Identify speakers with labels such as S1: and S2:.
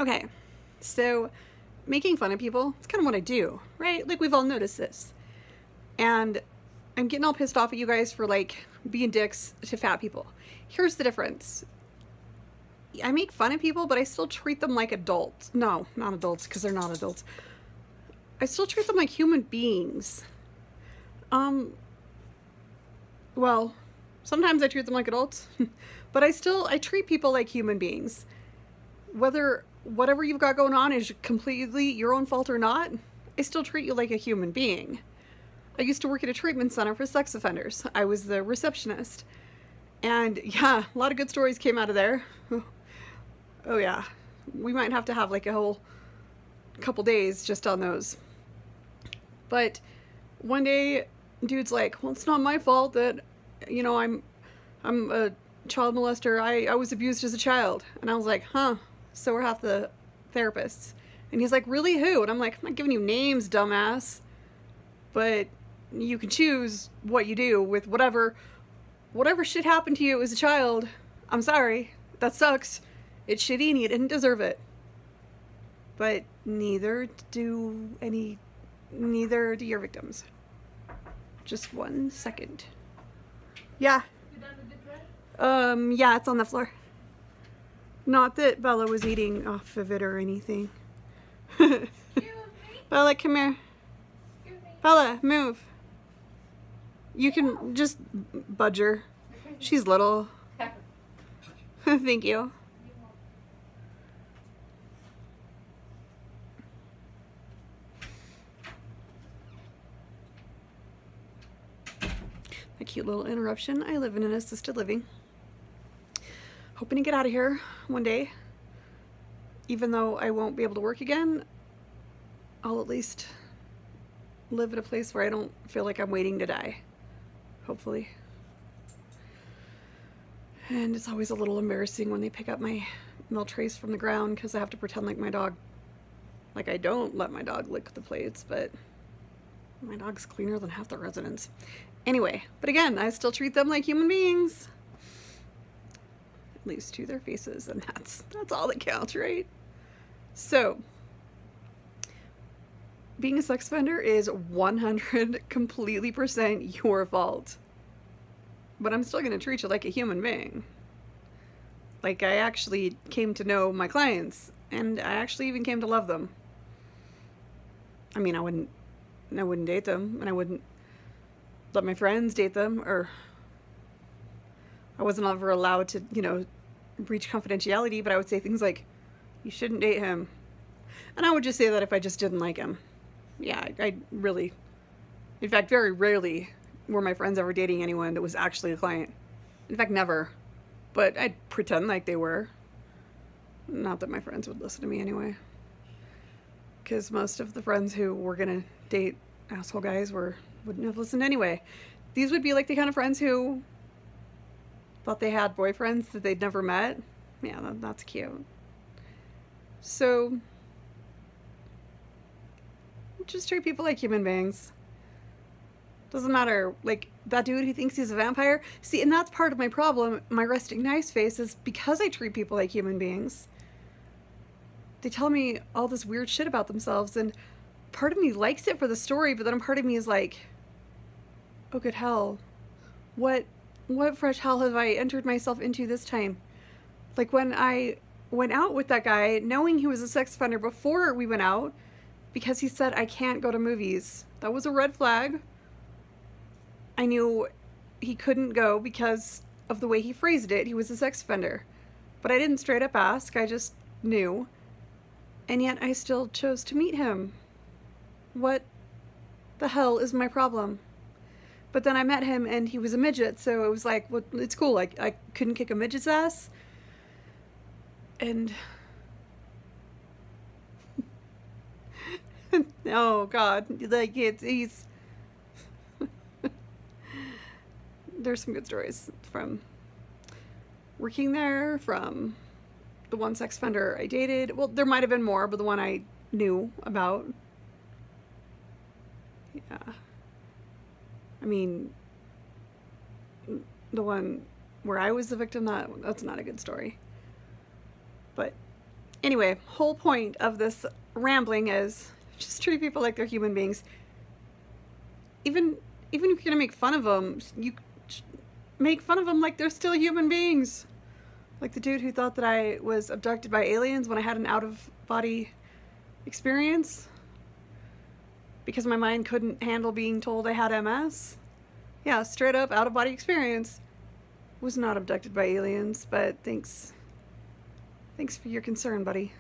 S1: Okay, so making fun of people, it's kind of what I do, right? Like, we've all noticed this. And I'm getting all pissed off at you guys for, like, being dicks to fat people. Here's the difference. I make fun of people, but I still treat them like adults. No, not adults, because they're not adults. I still treat them like human beings. Well, sometimes I treat them like adults, but I treat people like human beings. Whether whatever you've got going on is completely your own fault or not, I still treat you like a human being. I used to work at a treatment center for sex offenders. I was the receptionist. And yeah, a lot of good stories came out of there. Oh yeah, we might have to have like a whole couple days just on those. But one day, dude's like, well, it's not my fault that, you know, I'm a child molester. I was abused as a child. And I was like, huh, so are half the therapists. And he's like, really, who? And I'm like, I'm not giving you names, dumbass. But you can choose what you do with whatever shit happened to you as a child. I'm sorry. That sucks. It's shitty and you didn't deserve it. But neither do your victims. Just 1 second. Yeah. Yeah, it's on the floor. Not that Bella was eating off of it or anything. Bella, come here. Bella, move. You can just budge her. She's little. Thank you. A cute little interruption. I live in an assisted living. Hoping to get out of here one day. Even though I won't be able to work again, I'll at least live at a place where I don't feel like I'm waiting to die. Hopefully. And it's always a little embarrassing when they pick up my milk trays from the ground because I have to pretend like my dog, like I don't let my dog lick the plates, but my dog's cleaner than half the residents. Anyway, but again, I still treat them like human beings. At least to their faces, and that's all that counts, right? So, being a sex offender is 100 completely % your fault. But I'm still going to treat you like a human being. Like, I actually came to know my clients, and I actually even came to love them. I mean, I wouldn't date them, and I wouldn't let my friends date them, or I wasn't ever allowed to, you know, breach confidentiality, but I would say things like, you shouldn't date him. And I would just say that if I just didn't like him. Yeah, I really, in fact, very rarely were my friends ever dating anyone that was actually a client. In fact, never. But I'd pretend like they were. Not that my friends would listen to me anyway. Because most of the friends who were gonna date asshole guys wouldn't have listened anyway. These would be like the kind of friends who thought they had boyfriends that they'd never met. Yeah, that's cute. So, just treat people like human beings. Doesn't matter, like, that dude who thinks he's a vampire. See, and that's part of my problem, my resting nice face, is because I treat people like human beings. They tell me all this weird shit about themselves, and part of me likes it for the story, but then part of me is like, oh good hell, what fresh hell have I entered myself into this time? Like, when I went out with that guy, knowing he was a sex offender before we went out, because he said I can't go to movies. That was a red flag. I knew he couldn't go because of the way he phrased it. He was a sex offender. But I didn't straight up ask, I just knew. And yet I still chose to meet him. What the hell is my problem? But then I met him and he was a midget, so it was like, well, it's cool. I couldn't kick a midget's ass. And oh God, like he's there's some good stories from working there, from the one sex offender I dated. Well, there might have been more, but the one I knew about. Yeah. I mean, the one where I was the victim, that's not a good story. But Anyway, whole point of this rambling is just treat people like they're human beings. Even if you're gonna make fun of them, you make fun of them like they're still human beings. Like the dude who thought that I was abducted by aliens when I had an out-of-body experience because my mind couldn't handle being told I had MS. Yeah, straight up out-of-body experience. Was not abducted by aliens, but thanks for your concern, buddy.